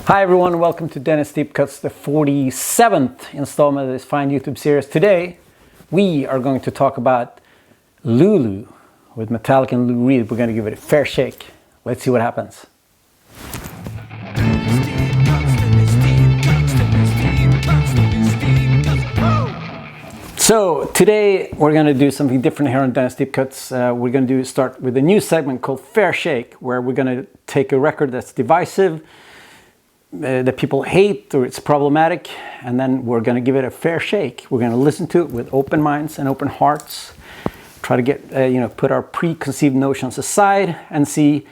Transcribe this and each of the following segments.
Hi everyone, welcome to Dennis Deep Cuts, the 47th installment of this fine YouTube series. Today, we are going to talk about Lulu with Metallica and Lulu. We're going to give it a fair shake. Let's see what happens. So today we're going to do something different here on Dennis Deep Cuts. We're going to start with a new segment called Fair Shake, where we're going to take a record that's divisive, that people hate or it's problematic, and then we're going to give it a fair shake. We're going to listen to it with open minds and open hearts, try to get put our preconceived notions aside and see,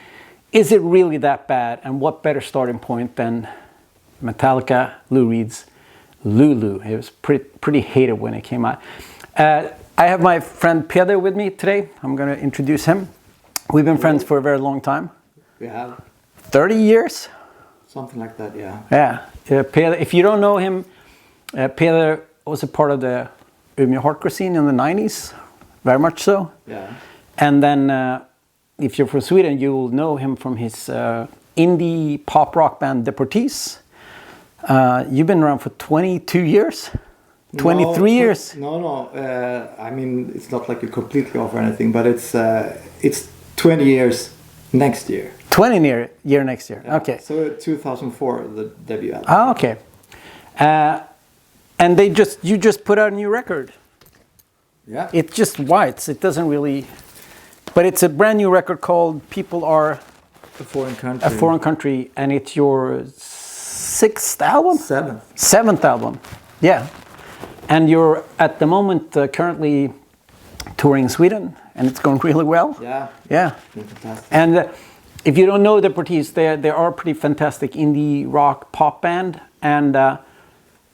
is it really that bad? And what better starting point than Metallica, Lou Reed's Lulu. It was pretty hated when it came out. I have my friend Peder with me today. I'm going to introduce him. We've been friends for a very long time. We have 30 years. Something like that, yeah. Yeah, Peder, if you don't know him, Peder was a part of the Umeå hardcore scene in the 90s, very much so. Yeah. And then if you're from Sweden, you will know him from his indie pop rock band Deportees. You've been around for 22 years? 23 years? No. I mean, it's not like you're completely off or anything, but it's 20 years next year. 20 year next year. Yeah. Okay. So 2004, the debut album. Ah, okay. And you just put out a new record. Yeah. It's just whites. It doesn't really, but it's a brand new record called "People Are A Foreign Country. A Foreign Country," and it's your sixth album. Seventh album. Yeah. And you're at the moment currently touring Sweden, and it's going really well. Yeah. Yeah. Fantastic. And if you don't know Deportees, they are a pretty fantastic indie rock pop band. And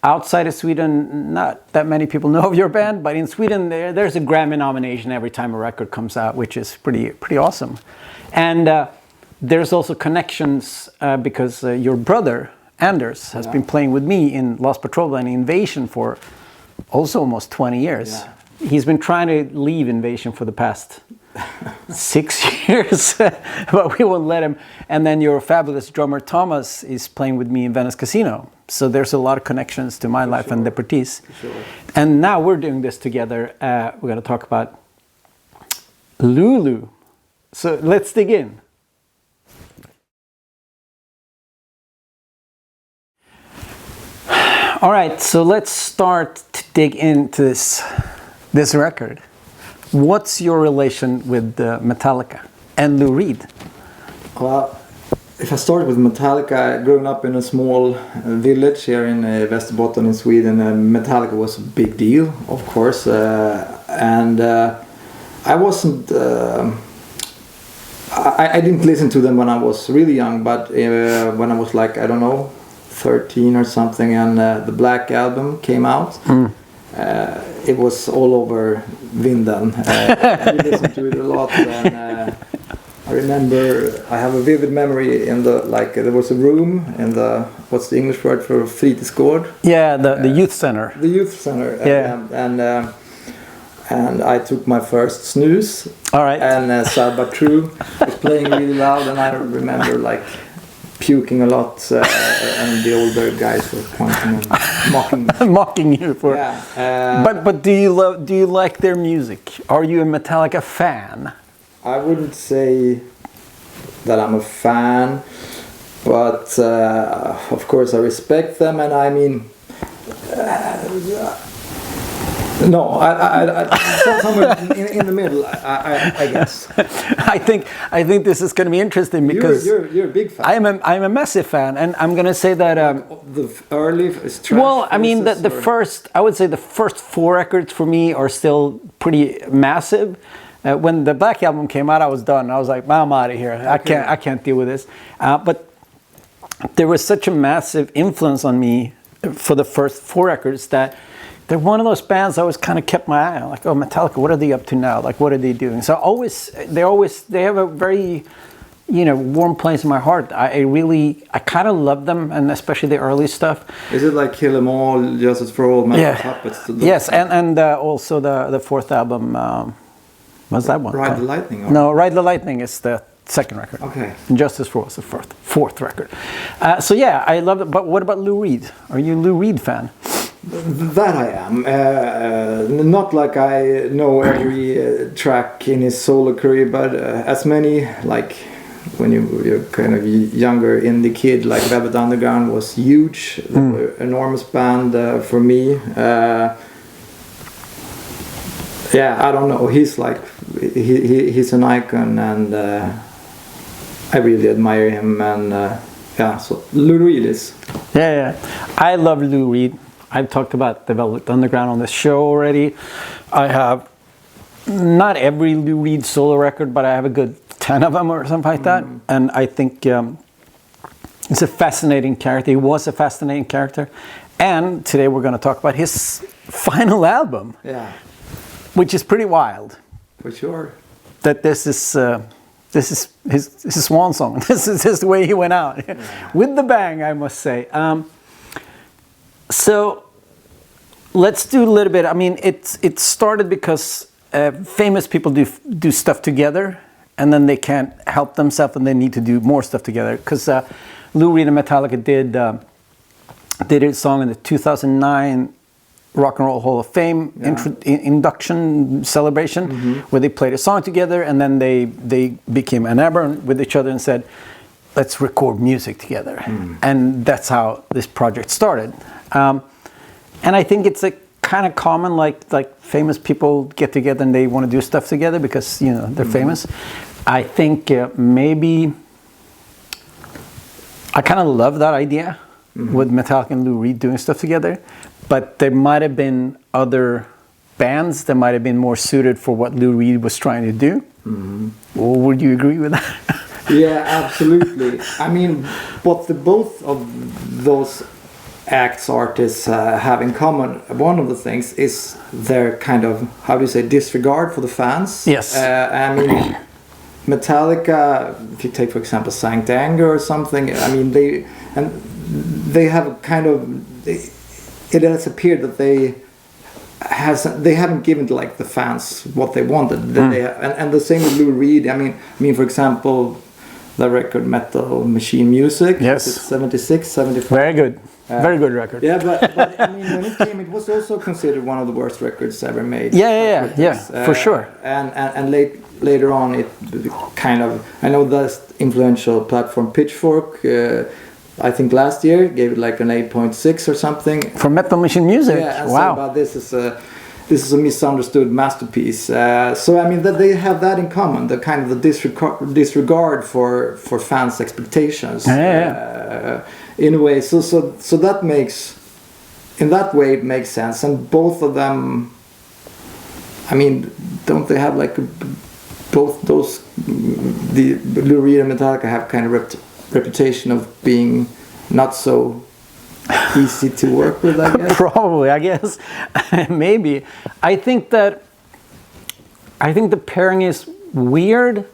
outside of Sweden, not that many people know of your band, but in Sweden, there's a Grammy nomination every time a record comes out, which is pretty awesome. And there's also connections because your brother, Anders, has been playing with me in Lost Patrol and Invasion for also almost 20 years. Yeah. He's been trying to leave Invasion for the past 6 years, but we won't let him. And then your fabulous drummer Thomas is playing with me in Venice Casino. So there's a lot of connections to my life and Deportees. Sure. And now we're doing this together. We're going to talk about Lulu. So let's dig in. All right, so let's start to dig into this record. What's your relation with Metallica and Lou Reed? Well, if I start with Metallica, growing up in a small village here in Västerbotten in Sweden, Metallica was a big deal, of course. And I wasn't... I didn't listen to them when I was really young, but when I was like, I don't know, 13 or something, and the Black Album came out. It was all over Vindan. I listened to it a lot, and I remember I have a vivid memory in the there was a room in the, what's the English word for fritidsgård? Yeah, the youth center. The youth center. Yeah. And I took my first snooze. All right. And Salva True was playing really loud, and I remember puking a lot, and the older guys were pointing and mocking me. Mocking you for. Yeah. But do you like their music? Are you a Metallica fan? I wouldn't say that I'm a fan, but of course I respect them, and I mean. No, I somewhere in the middle, I guess. I think this is going to be interesting because you're a big fan. I'm a massive fan, and I'm going to say that the early trash. Well, I mean the first, I would say the first 4 records for me are still pretty massive. When the Black Album came out, I was done. I was like, I'm out of here. Okay. I can't deal with this. But there was such a massive influence on me for the first 4 records that they're one of those bands I always kind of kept my eye on. Like, oh, Metallica, what are they up to now? Like, what are they doing? So they have a very, warm place in my heart. I kind of love them, and especially the early stuff. Is it like Kill 'Em All, Justice for All, Metal Puppets? Yes, and also the 4th album. What's that one? Ride the Lightning? Or? No, Ride the Lightning is the second record. Okay. Injustice for was the fourth record. So yeah, I love it. But what about Lou Reed? Are you a Lou Reed fan? That I am. Not like I know every track in his solo career, but as many, like when you're kind of younger indie kid, like Velvet Underground was huge. They were enormous band for me. Yeah, I don't know. He's like he's an icon, and I really admire him. And yeah, so Lou Reed is. Yeah. I love Lou Reed. I've talked about the Velvet Underground on this show already. I have not every Lou Reed solo record, but I have a good 10 of them or something like that. And I think he's a fascinating character. He was a fascinating character. And today we're going to talk about his final album. Yeah. Which is pretty wild. For sure. That this is his swan song. This is the way he went out. With the bang, I must say. So let's do a little bit. I mean, it started because famous people do stuff together, and then they can't help themselves, and they need to do more stuff together. Because Lou Reed and Metallica did a song in the 2009 Rock and Roll Hall of Fame induction celebration, where they played a song together, and then they became enamored with each other and said, let's record music together. And that's how this project started. And I think it's a kind of common, like famous people get together and they want to do stuff together because, you know, they're famous. I think maybe I kind of love that idea with Metallica and Lou Reed doing stuff together, but there might have been other bands that might have been more suited for what Lou Reed was trying to do. Or would you agree with that? Yeah, absolutely. I mean, what both of those artists have in common, one of the things is their kind of, how do you say, disregard for the fans. Yes. I mean, Metallica, if you take for example Sankt Anger or something, I mean they have kind of, it has appeared that they haven't given like the fans what they wanted. And the same with Lou Reed. I mean for example, the record Metal Machine Music. Yes. It's 76, 75. Very good. Very good record. Yeah, but I mean, when it came, it was also considered one of the worst records ever made. Yeah, for sure. And later on, it kind of, I know the influential platform Pitchfork, I think last year gave it like an 8.6 or something. For Metal Machine Music. Yeah, and wow. So about this is a misunderstood masterpiece. So I mean that they have that in common, the kind of the disregard for fans' expectations. In a way, so that makes, in that way it makes sense. And both of them, I mean, don't they have like both those, the Lou Reed and Metallica have kind of reputation of being not so easy to work with, I guess. Probably, I guess. Maybe. I think the pairing is weird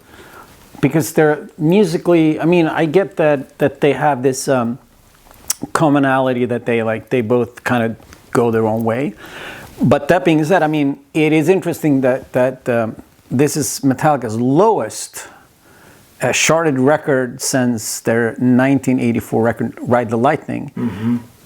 because they're musically, I mean, I get that they have this commonality that they both kind of go their own way. But that being said, I mean, it is interesting that this is Metallica's lowest charted record since their 1984 record Ride the Lightning,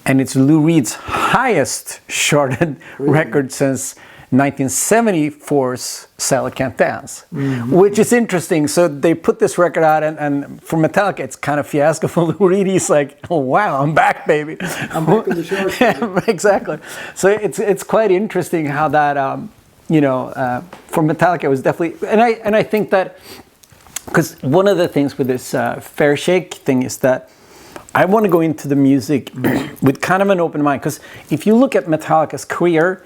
and it's Lou Reed's highest charted record since 1974's Sally Can't Dance, which is interesting. So they put this record out, and for Metallica, it's kind of fiasco. For Lou Reed, he's like, "Oh wow, I'm back, baby! I'm back on the show." Yeah, exactly. So it's quite interesting how that for Metallica it was definitely, and I think that because one of the things with this Fair Shake thing is that I want to go into the music with kind of an open mind, because if you look at Metallica's career.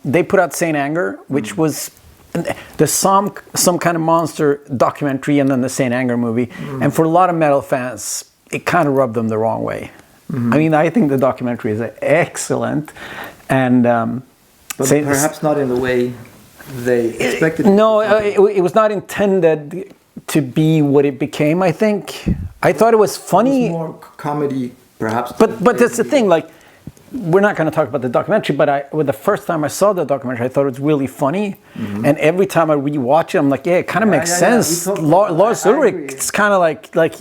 They put out Saint Anger, which was some kind of monster documentary, and then the Saint Anger movie. And for a lot of metal fans, it kind of rubbed them the wrong way. I mean, I think the documentary is excellent, and but perhaps not in the way they expected. No, it was not intended to be what it became. I think I thought it was funny. It was more comedy, perhaps. But that's the thing, like. we're not going to talk about the documentary, but with the first time I saw the documentary, I thought it was really funny. And every time I rewatch it, I'm like, yeah, it kind of makes sense. Lars Ulrich, it's kind of like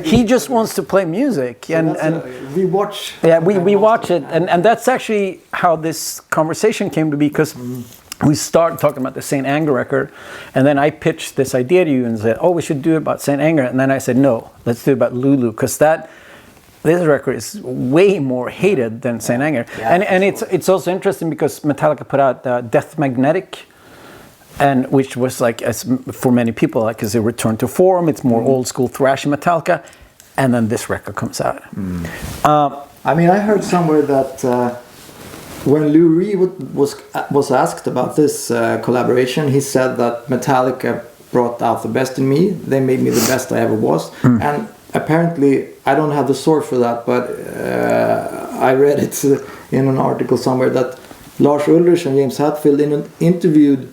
he just wants to play music, and we watch. Yeah, we watch it, and that's actually how this conversation came to be, because we started talking about the Saint Anger record, and then I pitched this idea to you and said, oh, we should do it about Saint Anger, and then I said, no, let's do it about Lulu, because this record is way more hated than Saint Anger. Yeah, and it's also interesting because Metallica put out Death Magnetic, and which was like, as for many people, like as a return to form. It's more old school thrash Metallica, and then this record comes out. I mean, I heard somewhere that when Lou Reed was asked about this collaboration, he said that Metallica brought out the best in me. They made me the best I ever was. And apparently, I don't have the source for that, but I read it in an article somewhere that Lars Ulrich and James Hetfield in an interview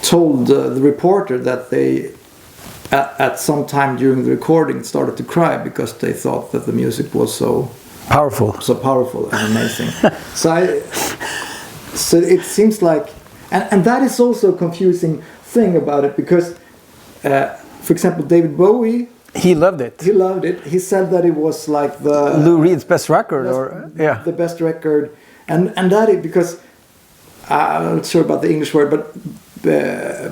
told the reporter that they at some time during the recording started to cry because they thought that the music was so powerful and amazing. So it seems like, and that is also a confusing thing about it, because for example, David Bowie, he loved it. He said that it was like the Lou Reed's best record, the best record, and that is because I'm not sure about the English word, but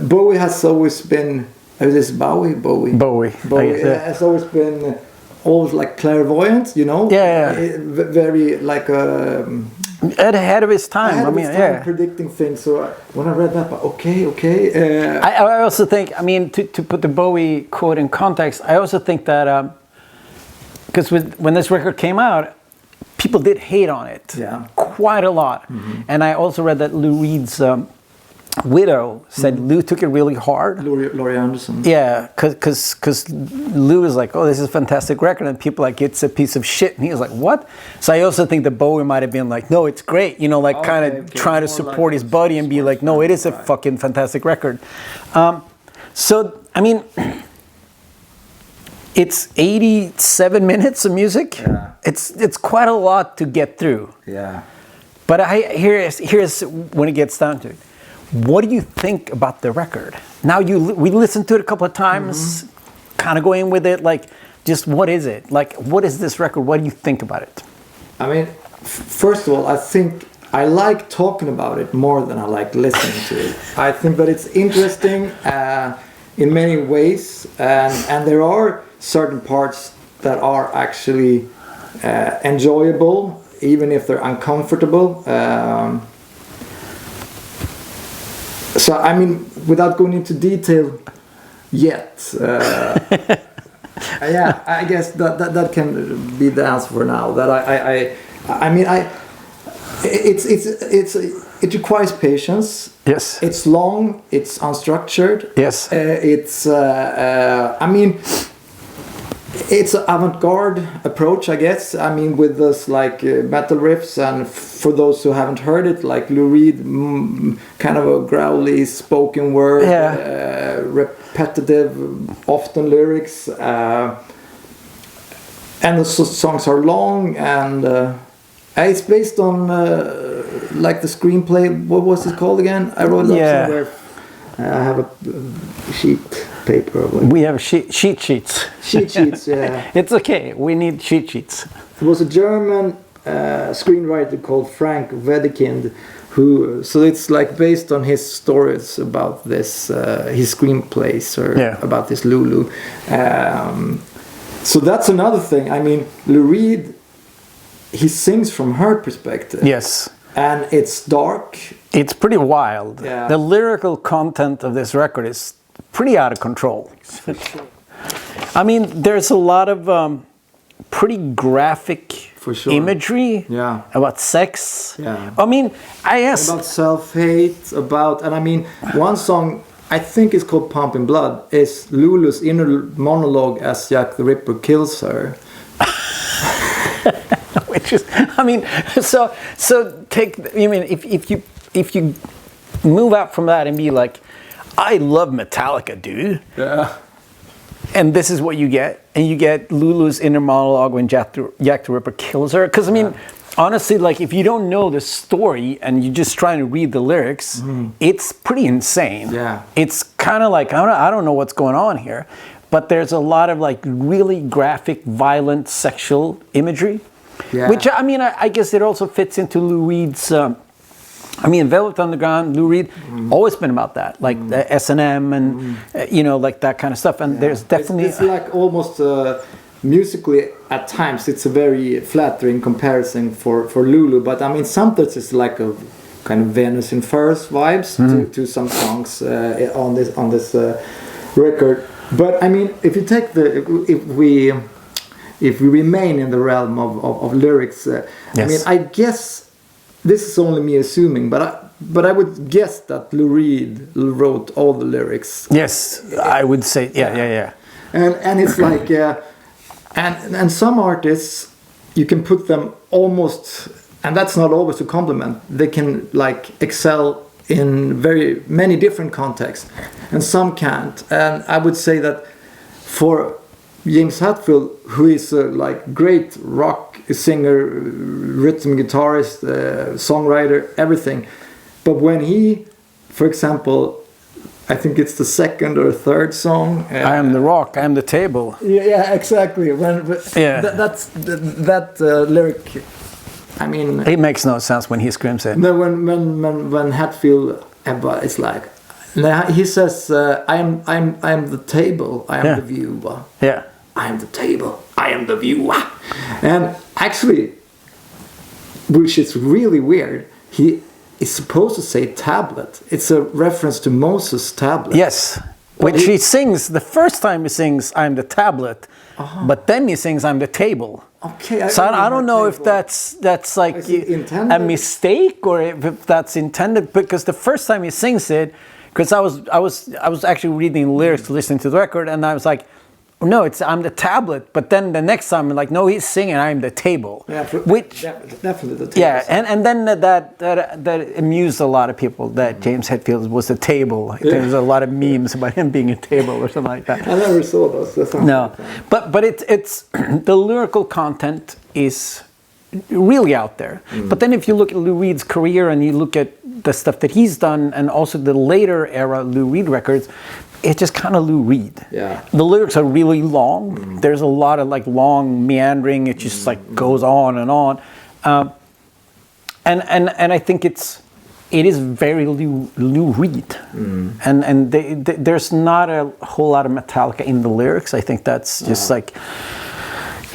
Bowie has always been. Is this Bowie? Bowie has always been like clairvoyant, you know. Very like ahead of his time. Predicting things. So when I read that, okay. I also think, I mean, to put the Bowie quote in context, I also think that because when this record came out, people did hate on it quite a lot. And I also read that Lou Reed's widow said Lou took it really hard. Laurie Anderson. Yeah, because Lou was like, oh, this is a fantastic record, and people like, it's a piece of shit, and he was like, what? So I also think that Bowie might have been like, no, it's great, you know, like trying to support his buddy and be like, no, it is a fucking fantastic record. So I mean, it's 87 minutes of music. It's quite a lot to get through. But here's when it gets down to it. What do you think about the record? Now we listened to it a couple of times, kind of going with it, like, just what is it? Like, what is this record? What do you think about it? I mean, first of all, I think I like talking about it more than I like listening to it. I think that it's interesting in many ways, and there are certain parts that are actually enjoyable, even if they're uncomfortable. So, I mean, without going into detail yet, I guess that can be the answer for now. That it requires patience. Yes. It's long. It's unstructured. Yes. It's an avant-garde approach, I guess. I mean, with this like metal riffs, and for those who haven't heard it, like Lou Reed, kind of a growly spoken word, repetitive, often lyrics, and the songs are long, and it's based on like the screenplay. What was it called again? I wrote it up somewhere. I have a sheet. Paper. We have sheets. Sheet sheets, yeah. It's okay. We need cheat sheets. There was a German screenwriter called Frank Wedekind, so it's like based on his stories about this, his screenplays about this Lulu. So that's another thing. I mean, Lou Reed, he sings from her perspective. Yes. And it's dark. It's pretty wild. Yeah. The lyrical content of this record is pretty out of control. I mean, there's a lot of pretty graphic imagery about sex. I mean, about self-hate, and I mean, one song I think is called "Pumping Blood" is Lulu's inner monologue as Jack the Ripper kills her. Which is, I mean, so take. I mean, if you move out from that and be like, I love Metallica, dude. Yeah. and this is what you get. And you get Lulu's inner monologue when Jack the Ripper kills her. Because, I mean, honestly, like, if you don't know the story and you're just trying to read the lyrics, it's pretty insane. Yeah. It's kind of like, I don't know what's going on here. But there's a lot of, like, really graphic, violent, sexual imagery. Yeah. Which, I mean, I guess it also fits into Lou Reed's... I mean, Velvet Underground, Lou Reed, always been about that, like the S&M and, you know, like that kind of stuff. And there's definitely... It's like almost musically, at times, it's a very flattering comparison for Lulu. But, I mean, sometimes it's like a kind of Venus in Furs vibes to some songs on this record. But, I mean, if you take if we remain in the realm of lyrics, yes. I mean, I guess... This is only me assuming, but I would guess that Lou Reed wrote all the lyrics. Yes, I would say, yeah. And it's like, and some artists, you can put them almost, and that's not always a compliment. They can like excel in very many different contexts, and some can't. And I would say that for James Hetfield, who is a like great rock singer, rhythm guitarist, songwriter, everything. But when he, for example, I think it's the second or third song. I am the rock, I am the table. Yeah, exactly. That lyric, I mean... It makes no sense when he screams it. No, when Hetfield, it's like... He says, I am the table, I am the viewer. Yeah. I am the table, I am the viewer. And actually, which is really weird, he is supposed to say tablet. It's a reference to Moses' tablet. Yes, which he sings, the first time he sings, I'm the tablet, but then he sings, I'm the table. Okay. So I don't know if that's like a mistake or if that's intended, because the first time he sings it, because I was actually reading the lyrics, listening to the record, and I was like, no, it's I'm the tablet. But then the next time, I'm like, no, he's singing I'm the table. Yeah, which definitely the table. Yeah, and then that amused a lot of people that James Hetfield was the table. Yeah. There's a lot of memes about him being a table or something like that. I never saw those. No, but it's the lyrical content is really out there. But then if you look at Lou Reed's career and you look at the stuff that he's done and also the later era Lou Reed records, it's just kind of Lou Reed. Yeah. The lyrics are really long. There's a lot of like long meandering. It just like goes on and on. And I think it is very Lou Reed. And there's not a whole lot of Metallica in the lyrics. I think that's just like,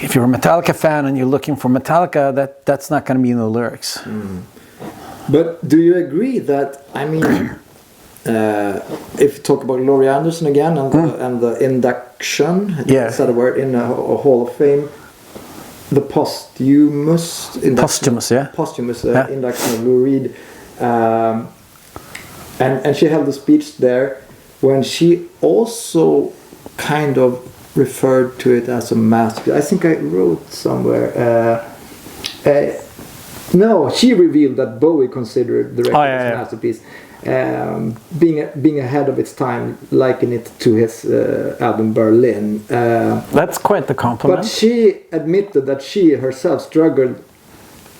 if you're a Metallica fan and you're looking for Metallica, that's not going to be in the lyrics. But do you agree that, I mean, if you talk about Laurie Anderson again and the induction, is that a word, in a Hall of Fame, the posthumous induction of Lou Reed, and she held a speech there when she also kind of referred to it as a masterpiece. I think I wrote somewhere. No, she revealed that Bowie considered the record as a masterpiece. Being ahead of its time, liking it to his album Berlin. That's quite the compliment. But she admitted that she herself struggled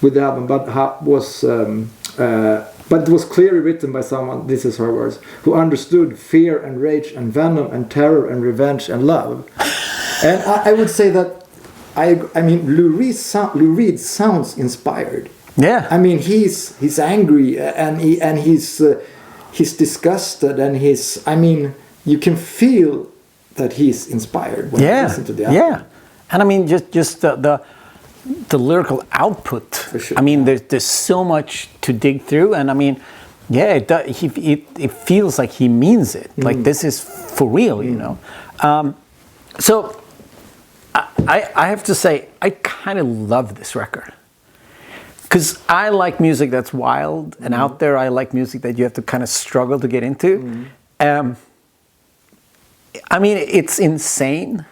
with the album, but it was clearly written by someone, this is her words, who understood fear and rage and venom and terror and revenge and love. And I would say that I mean Lou Reed sounds inspired. Yeah. I mean he's angry and he's disgusted and I mean you can feel that he's inspired when you listen to the album. Yeah. And I mean just the lyrical output. For sure. I mean there's so much to dig through, and I mean it feels like he means it. Like this is for real, you know. So I have to say I kind of love this record. Because I like music that's wild and out there. I like music that you have to kind of struggle to get into. I mean, it's insane.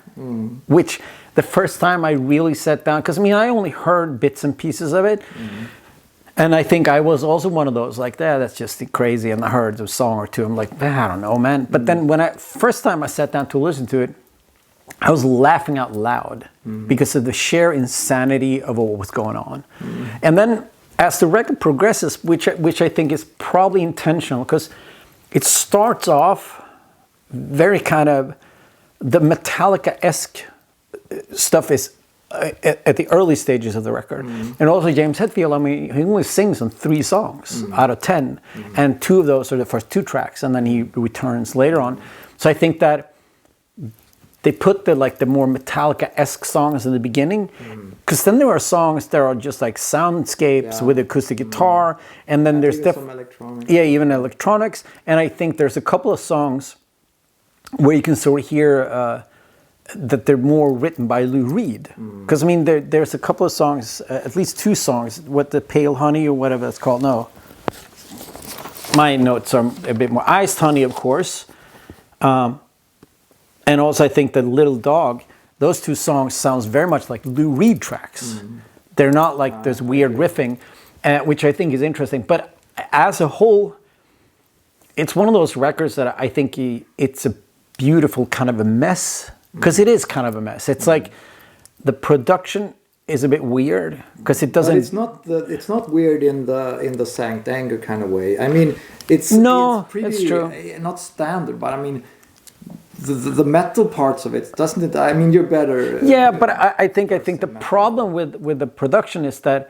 Which the first time I really sat down, because I mean, I only heard bits and pieces of it. And I think I was also one of those, like, that's just crazy. And I heard a song or two. I'm like, I don't know, man. But then when first time I sat down to listen to it, I was laughing out loud because of the sheer insanity of what was going on. And then as the record progresses, which I think is probably intentional, because it starts off very kind of the Metallica-esque stuff is at the early stages of the record. And also James Hetfield, I mean, he only sings on 3 songs out of 10. And 2 of those are the first 2 tracks, and then he returns later on. So I think that they put the more Metallica-esque songs in the beginning, because then there are songs that are just like soundscapes with acoustic guitar, and then there's some electronics. Yeah, even electronics. And I think there's a couple of songs where you can sort of hear that they're more written by Lou Reed. Because I mean, there's a couple of songs, at least 2 songs, what the Pale Honey or whatever it's called. No, my notes are a bit more Iced Honey, of course. And also I think that Little Dog, those 2 songs sounds very much like Lou Reed tracks. They're not like this weird riffing, which I think is interesting. But as a whole, it's one of those records that I think it's a beautiful kind of a mess, because it is kind of a mess. It's like the production is a bit weird because it doesn't. But it's not weird in the Sankt Anger kind of way. I mean, it's pretty, that's true. Not standard, but I mean, the metal parts of it, doesn't it? I mean, you're better. Yeah, but I think the problem with the production is that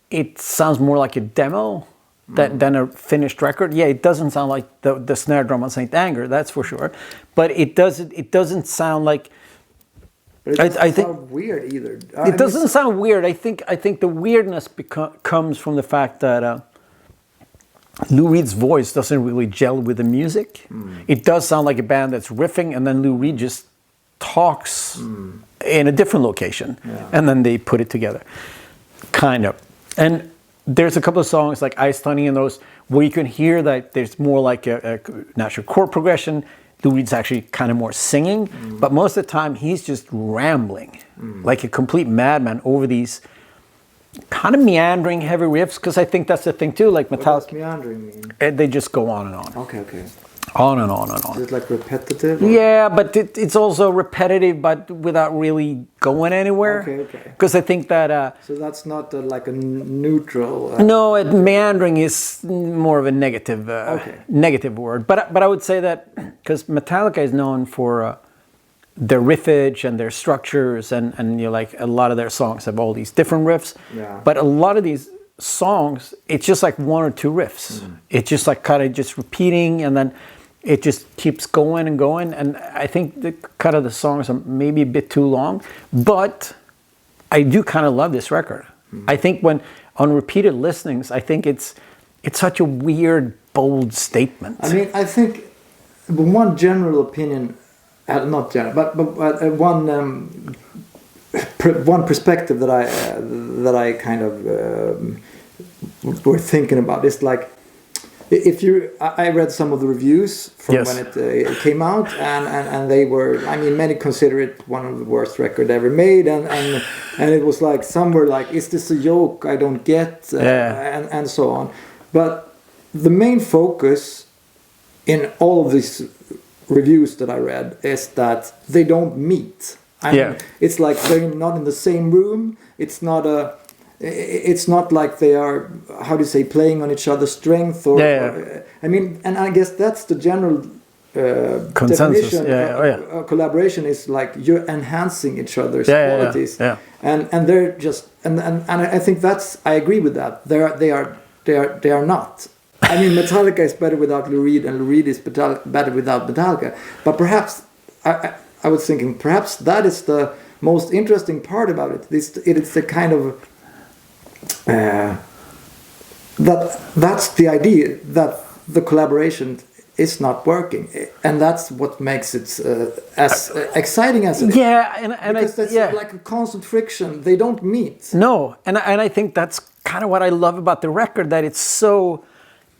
it sounds more like a demo than a finished record. Yeah, it doesn't sound like the snare drum on Saint Anger, that's for sure. But it doesn't sound like. But it doesn't sound weird either. It doesn't sound weird. I think the weirdness comes from the fact that Lou Reed's voice doesn't really gel with the music. It does sound like a band that's riffing, and then Lou Reed just talks in a different location, and then they put it together, kind of. And there's a couple of songs like Iced Honey and those where you can hear that there's more like a natural chord progression. Lou Reed's actually kind of more singing, but most of the time he's just rambling like a complete madman over these kind of meandering heavy riffs, because I think that's the thing too, like Metallica. What does meandering mean? They just go on and on. Okay. On and on and on. Is it like repetitive? Or? Yeah, but it's also repetitive, but without really going anywhere. Okay. Because I think that... so that's not like a neutral... no, meandering is more of a negative negative word. But I would say that, because Metallica is known for their riffage and their structures, and like a lot of their songs have all these different riffs. Yeah. But a lot of these songs, it's just like 1 or 2 riffs. It's just like kind of just repeating, and then it just keeps going and going. And I think the songs are maybe a bit too long, but I do kind of love this record. I think when on repeated listenings, I think it's such a weird, bold statement. I mean, I think one general opinion, not general, but one perspective that I kind of were thinking about is like, I read some of the reviews from when it came out, and they were, I mean, many consider it one of the worst record ever made, and it was like, some were like, is this a joke I don't get, and so on. But the main focus in all of these reviews that I read is that they don't meet. I mean, it's like they're not in the same room. It's not like they are, how do you say, playing on each other's strength, or I mean, and I guess that's the general consensus. Definition. Collaboration is like you're enhancing each other's qualities, and they're just and I think I agree with that. They are not. I mean, Metallica is better without Lou Reed, and Lou Reed is better without Metallica. But perhaps I was thinking, perhaps that is the most interesting part about it. It's the kind of that's the idea that the collaboration is not working, and that's what makes it as exciting as it is. And because that's like a constant friction. They don't meet. No, and I think that's kind of what I love about the record, that it's so,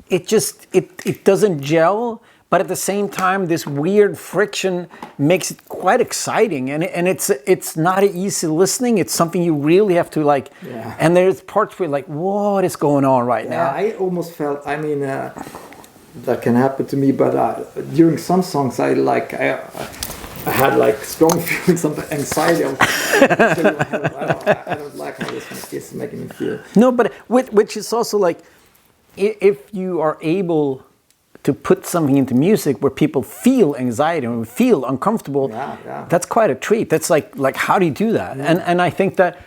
it doesn't gel, but at the same time, this weird friction makes it quite exciting, and it's not easy listening. It's something you really have to like. Yeah. And there's parts where you're like, what is going on right now? I almost felt. I mean, that can happen to me, but during some songs, I had like strong feelings of anxiety. I don't like how this is making me feel. No, but which is also like, if you are able to put something into music where people feel anxiety and feel uncomfortable, that's quite a treat. That's like how do you do that? And I think that,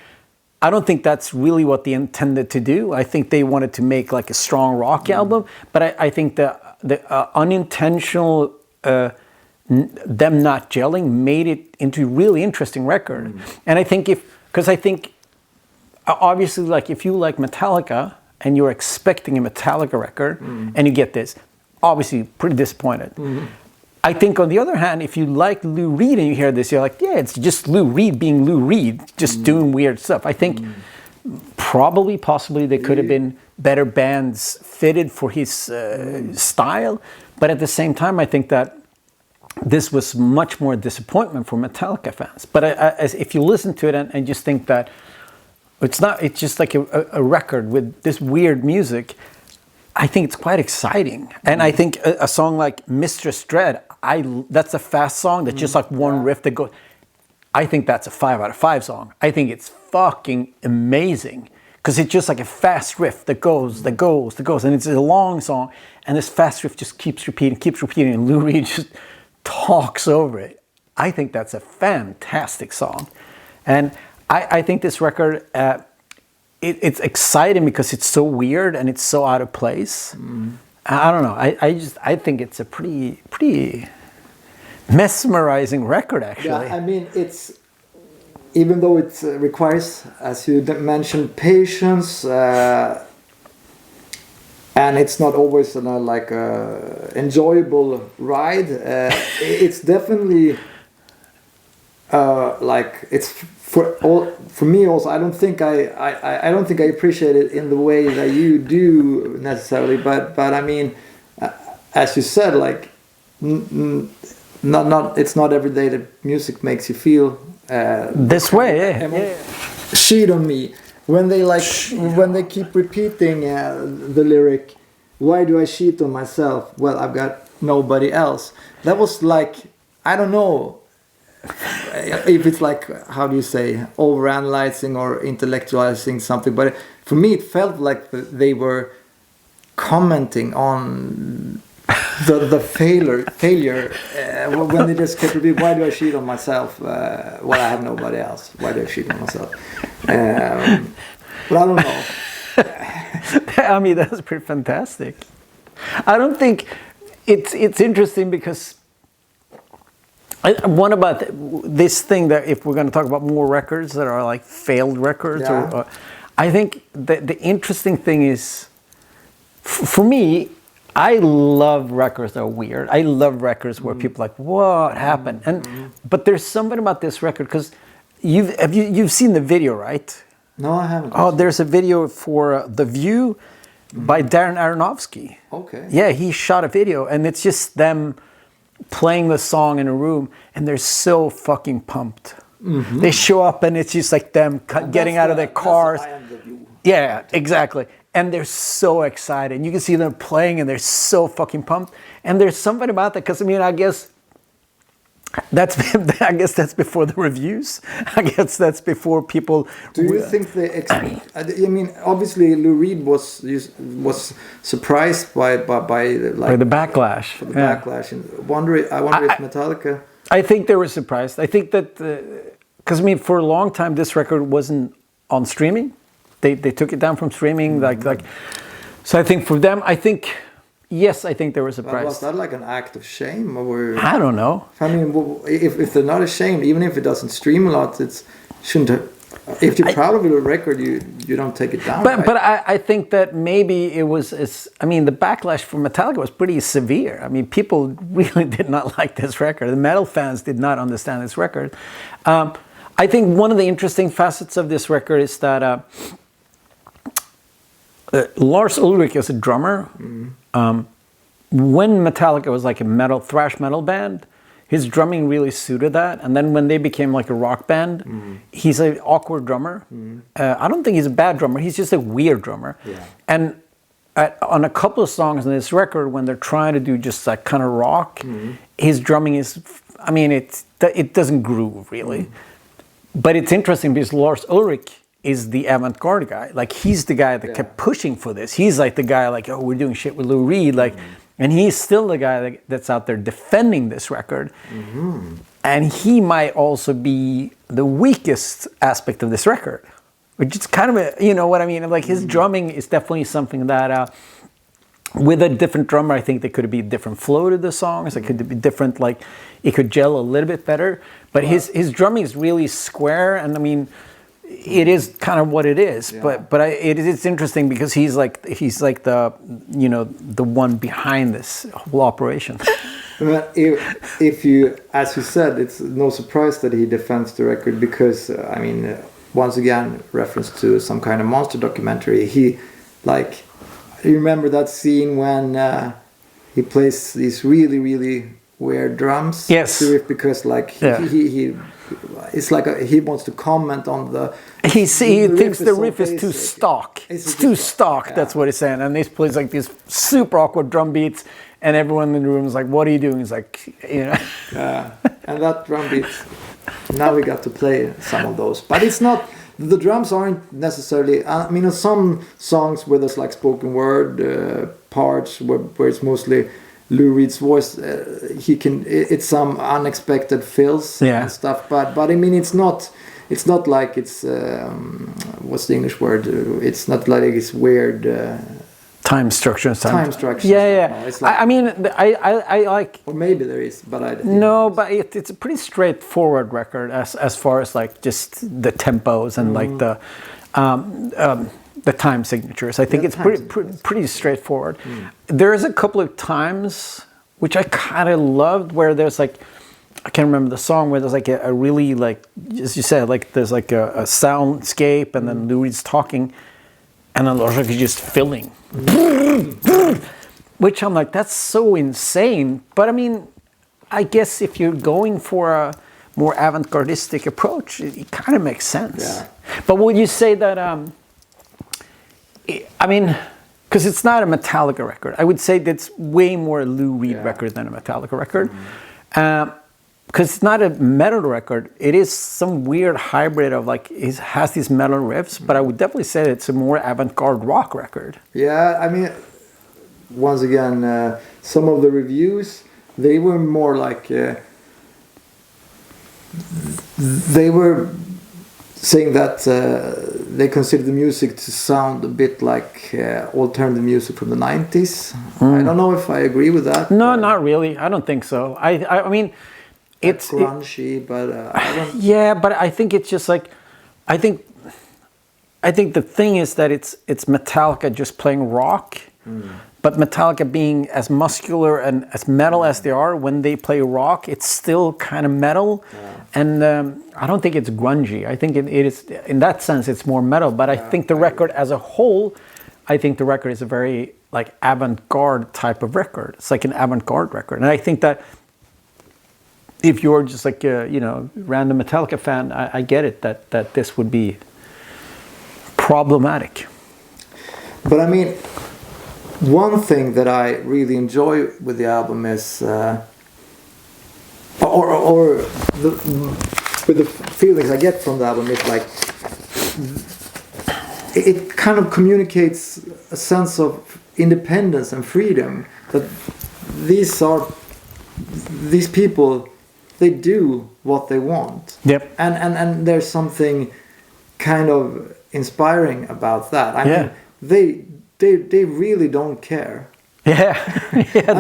I don't think that's really what they intended to do. I think they wanted to make like a strong rock album, but I think that the unintentional them not gelling made it into a really interesting record. And I think obviously, like if you like Metallica and you're expecting a Metallica record and you get this, obviously pretty disappointed. I think on the other hand, if you like Lou Reed and you hear this, you're like, yeah, it's just Lou Reed being Lou Reed, just doing weird stuff. I think possibly there could have been better bands fitted for his style. But at the same time, I think that this was much more disappointment for Metallica fans. But if you listen to it and just think that it's just like a record with this weird music, I think it's quite exciting. And I think a song like Mistress Dread, that's a fast song that's just like one riff that goes. I think that's a 5 out of 5 song. I think it's fucking amazing because it's just like a fast riff that goes, and it's a long song, and this fast riff just keeps repeating, and Lou Reed just talks over it. I think that's a fantastic song, and I think this record, it's exciting because it's so weird and it's so out of place. I don't know. I think it's a pretty mesmerizing record, actually. Yeah, I mean, it's, even though it requires, as you mentioned, patience, and it's not always like a enjoyable ride. It's definitely like it's for me also. I don't think I appreciate it in the way that you do necessarily. But I mean, as you said, like. Not it's not every day that music makes you feel this way. Yeah. Cheat on me when they keep repeating the lyric, why do I cheat on myself? Well, I've got nobody else. That was like, I don't know if it's like, how do you say, overanalyzing or intellectualizing something, but for me it felt like they were commenting on the failure when they just kept repeating, why do I cheat on myself? Well, I have nobody else. Why do I cheat on myself? But I don't know. I mean, that's pretty fantastic. I don't think it's interesting because what about this thing that if we're going to talk about more records that are like failed records, or I think the interesting thing is, for me, I love records that are weird. I love records where people are like, what happened? But there's something about this record, because you've seen the video, right? No, I haven't. Oh, there's a video for The View by Darren Aronofsky. Okay. Yeah, he shot a video, and it's just them playing the song in a room, and they're so fucking pumped. They show up, and it's just like them getting out of their cars. Yeah, exactly. And they're so excited. And you can see them playing, and they're so fucking pumped. And there's something about that, because I mean, I guess that's before the reviews. I guess that's before people. Do you think I mean, obviously Lou Reed was surprised by the backlash. Backlash. And I wonder if Metallica. I think they were surprised. I think that because I mean, for a long time this record wasn't on streaming. They took it down from streaming, like. So I think for them, I think they were surprised. Was that like an act of shame, or? I don't know. I mean, if they're not ashamed, even if it doesn't stream a lot, it shouldn't. If you're proud of your record, you don't take it down. But I think that maybe it was. I mean, the backlash from Metallica was pretty severe. I mean, people really did not like this record. The metal fans did not understand this record. I think one of the interesting facets of this record is that. Lars Ulrich is a drummer. When Metallica was like a thrash metal band, his drumming really suited that. And then when they became like a rock band, he's an awkward drummer. I don't think he's a bad drummer. He's just a weird drummer. Yeah. And on a couple of songs on this record, when they're trying to do just like kind of rock, his drumming is I mean, it doesn't groove really. But it's interesting because Lars Ulrich is the avant-garde guy. Like, he's the guy that kept pushing for this. He's like the guy like, oh, we're doing shit with Lou Reed. Like, and he's still the guy that's out there defending this record. And he might also be the weakest aspect of this record, which is kind of a, you know what I mean? Like, his drumming is definitely something that, with a different drummer, I think there could be different flow to the songs. It could be different, like, it could gel a little bit better. But his drumming is really square, and I mean, it is kind of what it is. But it's interesting because he's like the, you know, the one behind this whole operation. If you, as you said, it's no surprise that he defends the record because, I mean, once again, reference to some kind of monster documentary. He, like, you remember that scene when he plays these really, really weird drums? Yes. Because, like, he it's like he wants to comment on the. He thinks the riff is too stock. It's too stock. Yeah. That's what he's saying. And he plays like these super awkward drum beats, and everyone in the room is like, "What are you doing?" He's like, you know. Yeah, and that drum beat. Now we got to play some of those, but it's not. The drums aren't necessarily. I mean, in some songs where there's like spoken word parts where it's mostly Lou Reed's voice, it's some unexpected fills and stuff. But I mean, it's not like it's what's the English word? It's not like it's weird. Time structure. Time structure. Yeah. No, it's like, I mean, I like. Or maybe there is, but I. No, but it's a pretty straightforward record as far as like just the tempos and like the time signatures. I think it's pretty straightforward. There's a couple of times which I kind of loved where there's like, I can't remember the song, where there's like a really, like, as you said, like there's like a soundscape and then Lou Reed's talking and then Lars is just filling. Which I'm like, that's so insane. But I mean, I guess if you're going for a more avant-gardistic approach, it kind of makes sense. Yeah. But would you say that, I mean, because it's not a Metallica record, I would say that's way more a Lou Reed record than a Metallica record. Because it's not a metal record, it is some weird hybrid of like, it has these metal riffs, but I would definitely say that it's a more avant-garde rock record. Yeah, I mean, once again, some of the reviews, they were more like, they were saying that they consider the music to sound a bit like alternative music from the 90s. I don't know if I agree with that. No, not really. I don't think so. I mean, it's grungy, but I don't. Yeah, but I think it's just like, I think the thing is that it's Metallica just playing rock, but Metallica being as muscular and as metal as they are, when they play rock, it's still kind of metal, and I don't think it's grungy. I think it is, in that sense, it's more metal. But I think the record as a whole, I think the record is a very like avant-garde type of record. It's like an avant-garde record, and I think that. If you're just like a, random Metallica fan, I get it that this would be problematic. But I mean, one thing that I really enjoy with the album is, with the feelings I get from the album is like, it kind of communicates a sense of independence and freedom. That these people. They do what they want. Yep. And there's something kind of inspiring about that. I mean, they really don't care. Yeah. I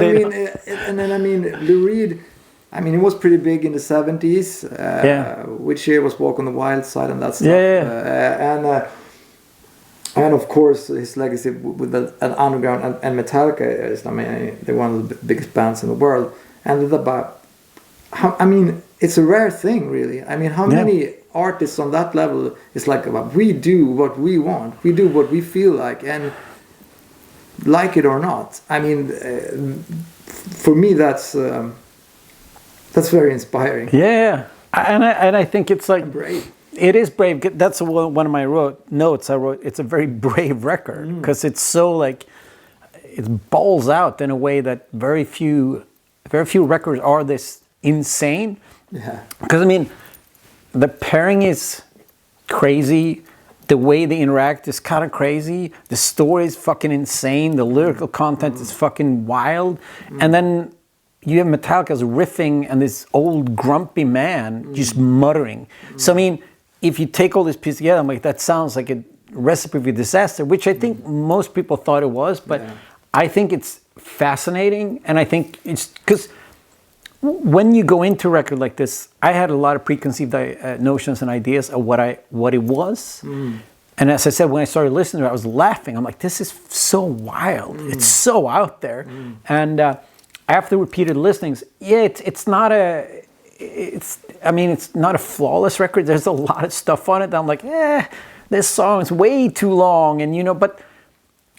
mean, Lou Reed, I mean, he was pretty big in the 70s. Which year was Walk on the Wild Side and that stuff. And of course, his legacy with an underground and Metallica is, I mean, they're one of the biggest bands in the world. And I mean, it's a rare thing, really. I mean, how many artists on that level is like, we do what we want, we do what we feel like, and like it or not. I mean, for me, that's very inspiring. Yeah, and I think it's like brave. It is brave. That's one of my notes. I wrote. It's a very brave record because it's so like it balls out in a way that very few records are this insane. Yeah. Because I mean, the pairing is crazy. The way they interact is kind of crazy. The story is fucking insane. The lyrical content is fucking wild. And then you have Metallica's riffing and this old grumpy man just muttering. So I mean, if you take all this piece together, I'm like, that sounds like a recipe for disaster, which I think most people thought it was. But I think it's fascinating. And I think it's because when you go into a record like this, I had a lot of preconceived notions and ideas of what it was. And as I said, when I started listening to it, I was laughing. I'm like, this is so wild. It's so out there. And after repeated listenings, it's not a flawless record. There's a lot of stuff on it that I'm like, this song's way too long. And but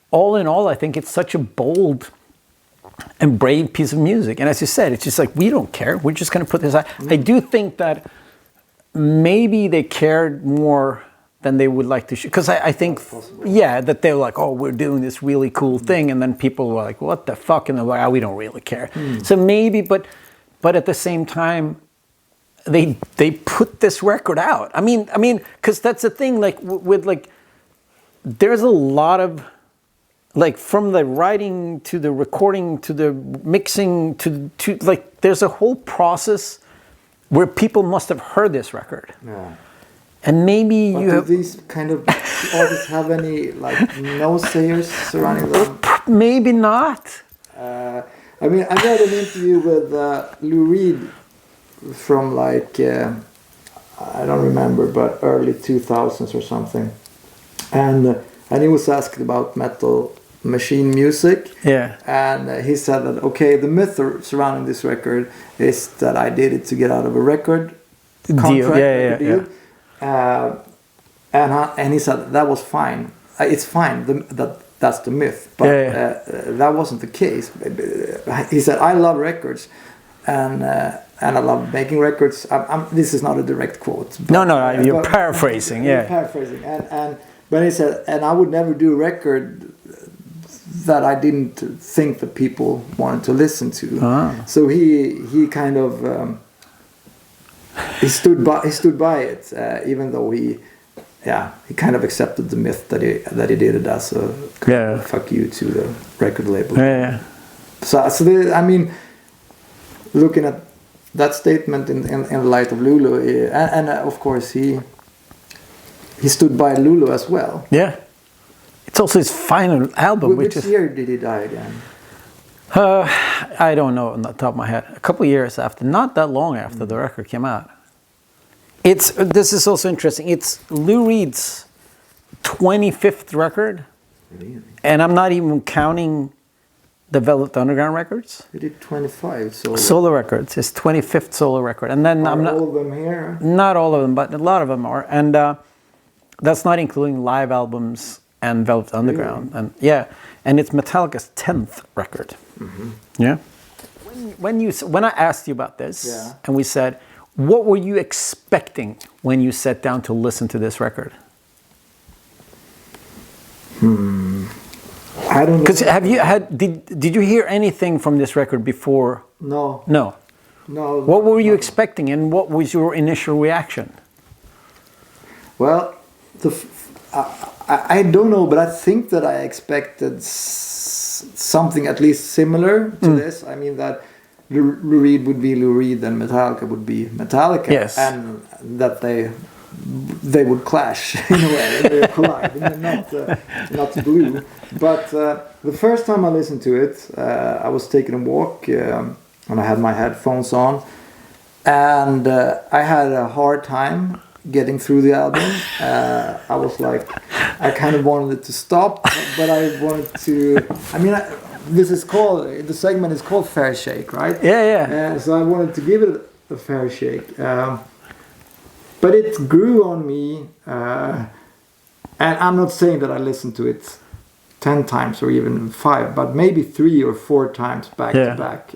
all in all, I think it's such a bold and brave piece of music. And as you said, it's just like, we don't care. We're just going to put this out. I do think that maybe they cared more than they would like to show. Because I think, that they're like, oh, we're doing this really cool thing. And then people were like, what the fuck? And they're like, we don't really care. So maybe, but at the same time, they put this record out. I mean, because that's the thing, like, with like, there's a lot of, like, from the writing to the recording to the mixing to like, there's a whole process where people must have heard this record. Yeah. And maybe do these kind of artists have any like no-sayers surrounding them? Maybe not. I mean, I read an interview with Lou Reed from like I don't remember, but early 2000s or something, and he was asked about metal machine music. Yeah. And he said that the myth surrounding this record is that I did it to get out of a record contract deal. And he said that was fine. It's fine. That's the myth, but that wasn't the case. He said, "I love records, and I love making records." This is not a direct quote. But, you're paraphrasing. You're paraphrasing, but he said, "And I would never do a record that I didn't think that people wanted to listen to." So he kind of. He stood by it, even though he kind of accepted the myth that he did it as a fuck you to the record label. So I mean, looking at that statement in the light of Lulu, and of course he stood by Lulu as well. Yeah, it's also his final album. Which year did he die again? I don't know on the top of my head. A couple of years after, not that long after the record came out. This is also interesting. It's Lou Reed's 25th record. Really? And I'm not even counting the Velvet Underground records. He did 25 solo records. His 25th solo record. And then I'm not all of them here. Not all of them, but a lot of them are. And that's not including live albums and Velvet Underground. Really? And it's Metallica's 10th record. Yeah. When I asked you about this, and we said, what were you expecting when you sat down to listen to this record? I don't know. Because did you hear anything from this record before? No. What were you expecting, and what was your initial reaction? Well, I don't know, but I think that I expected something at least similar to this. I mean that Lou Reed would be Lou Reed and Metallica would be Metallica. Yes. And that they would clash in a way, they would collide, not blue. But the first time I listened to it, I was taking a walk and I had my headphones on, and I had a hard time getting through the album. I was like, I kind of wanted it to stop, but I wanted to. I mean, the segment is called Fair Shake, right? Yeah. So I wanted to give it a fair shake, but it grew on me, and I'm not saying that I listened to it 10 times or even 5, but maybe 3 or 4 times back to back.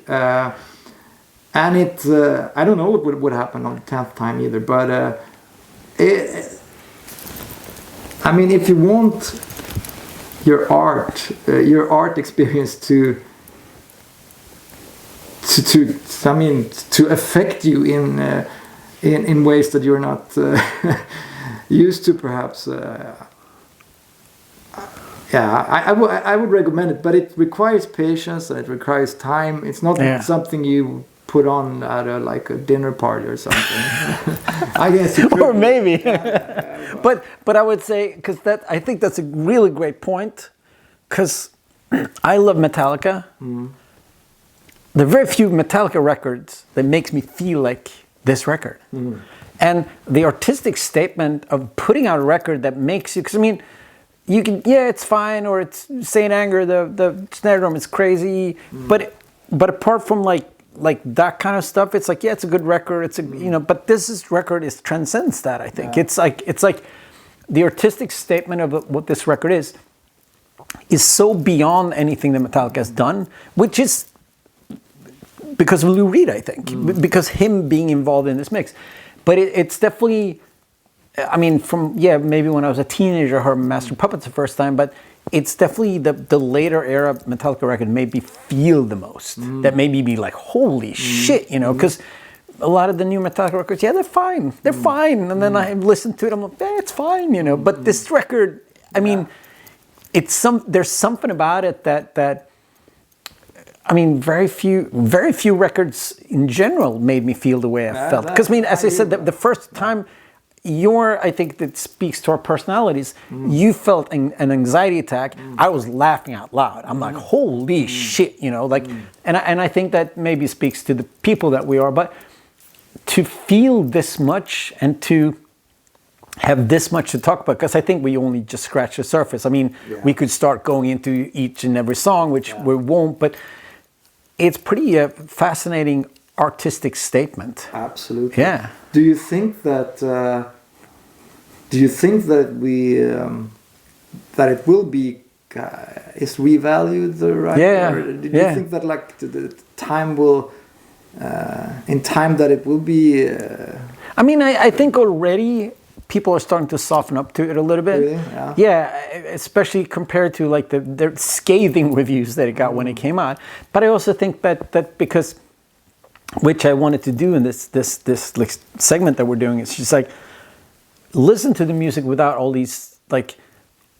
And it, I don't know what would happen on the 10th time either, but I mean, if you want your art experience I mean, to affect you in ways that you're not used to, perhaps. I would recommend it, but it requires patience and it requires time. It's not something you put on at a dinner party or something. I guess you could. Or maybe. But I would say, because I think that's a really great point, because I love Metallica. There are very few Metallica records that makes me feel like this record. And the artistic statement of putting out a record that makes you, because I mean, you can, it's fine, or it's Saint Anger, the snare drum is crazy, but apart from like that kind of stuff, it's like, it's a good record, it's a, but this record transcends that, I think. It's like the artistic statement of what this record is so beyond anything that Metallica has done, which is because of Lou Reed, I think, because him being involved in this mix. But it's definitely, I mean, from, maybe when I was a teenager, I heard Master of Puppets the first time, but it's definitely the later era Metallica record made me feel the most. That made me be like, holy shit, because a lot of the new Metallica records, they're fine. They're fine. And then I listened to it, I'm like, it's fine, But this record, I mean, there's something about it that I mean, very few records in general made me feel the way I felt. Because I mean, as I said, the first time, I think that speaks to our personalities. You felt an anxiety attack. I was laughing out loud. I'm like, holy shit, and I think that maybe speaks to the people that we are. But to feel this much and to have this much to talk about, because I think we only just scratched the surface. I mean, we could start going into each and every song, which we won't, but it's pretty fascinating artistic statement. Absolutely. Yeah. Do you think that we that it will be is revalued the right? Yeah. Or do you think that like the time will in time that it will be? I mean, I think already people are starting to soften up to it a little bit. Really? Yeah, especially compared to like the scathing reviews that it got when it came out. But I also think that because, which I wanted to do in this like segment that we're doing, is just like listen to the music without all these like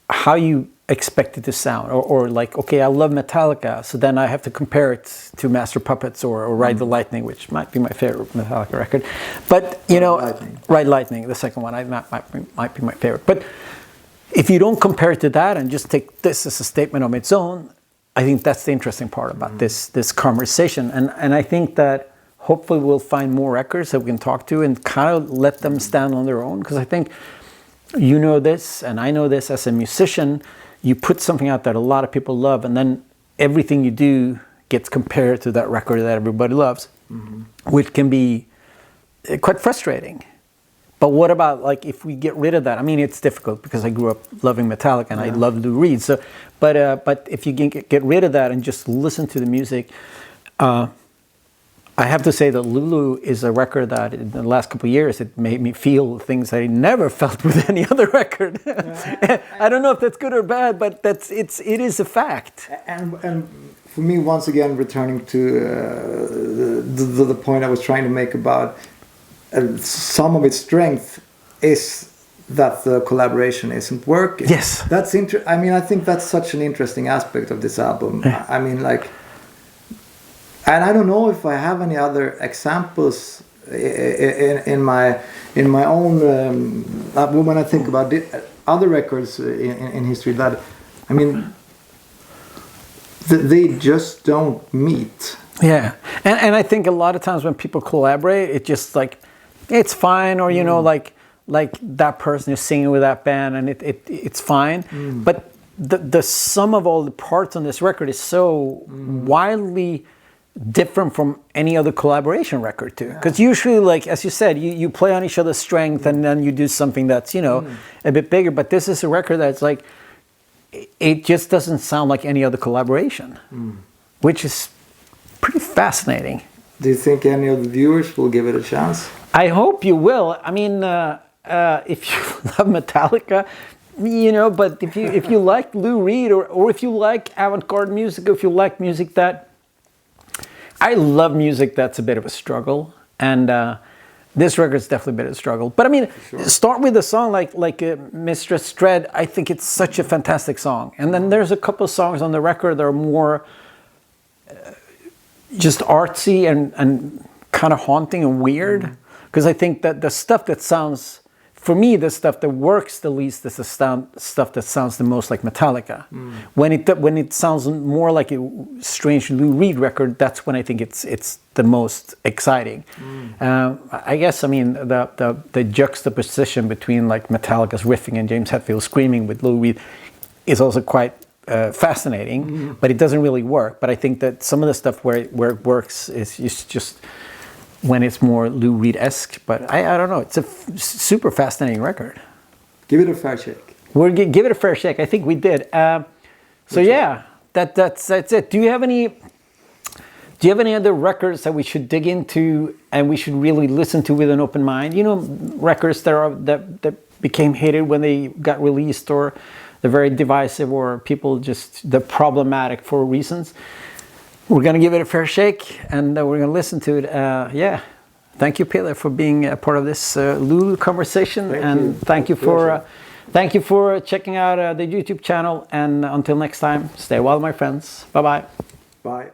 how you expect it to sound, or like, okay, I love Metallica, so then I have to compare it to Master Puppets or Ride the Lightning, which might be my favorite Metallica record. But Ride Lightning, the second one, might be my favorite. But if you don't compare it to that and just take this as a statement on its own, I think that's the interesting part about this conversation. And I think that hopefully we'll find more records that we can talk to and kind of let them stand on their own, because I think this and I know this as a musician. You put something out that a lot of people love, and then everything you do gets compared to that record that everybody loves, which can be quite frustrating. But what about like if we get rid of that? I mean, it's difficult because I grew up loving Metallica and I love Lou Reed. So, but if you can get rid of that and just listen to the music, I have to say that Lulu is a record that in the last couple of years, it made me feel things I never felt with any other record. I don't know if that's good or bad, but it is a fact. And for me, once again, returning to the point I was trying to make about some of its strength is that the collaboration isn't working. Yes. That's I mean, I think that's such an interesting aspect of this album. I mean, like, and I don't know if I have any other examples in my own when I think about other records in history that, I mean, they just don't meet. Yeah, and I think a lot of times when people collaborate, it just like it's fine, or like that person is singing with that band, and it's fine. But the sum of all the parts on this record is so wildly different from any other collaboration record too, because usually, like as you said, you play on each other's strength and then you do something that's a bit bigger. But this is a record that's like it just doesn't sound like any other collaboration, which is pretty fascinating. Do you think any of the viewers will give it a chance? I hope you will. I mean, if you love Metallica, but if you like Lou Reed, or if you like avant-garde music, or if you like music that I love music that's a bit of a struggle, and this record's definitely a bit of a struggle. But I mean, start with a song like Mistress Dread. I think it's such a fantastic song. And then there's a couple of songs on the record that are more just artsy and kind of haunting and weird. Because I think that the stuff that sounds, for me, the stuff that works the least is the stuff that sounds the most like Metallica. When it sounds more like a strange Lou Reed record, that's when I think it's the most exciting. I guess, I mean, the juxtaposition between like Metallica's riffing and James Hetfield screaming with Lou Reed is also quite fascinating, but it doesn't really work. But I think that some of the stuff where it works is just when it's more Lou Reed-esque, but I don't know. It's a super fascinating record. Give it a fair shake. We'll give it a fair shake. I think we did. So yeah, that's it. Do you have any other records that we should dig into and we should really listen to with an open mind? You know, records that became hated when they got released, or they're very divisive, or they're problematic for reasons. We're going to give it a fair shake, and we're going to listen to it. Yeah. Thank you, Peder, for being a part of this Lulu conversation. Thank you for checking out the YouTube channel. And until next time, stay well, my friends. Bye-bye. Bye.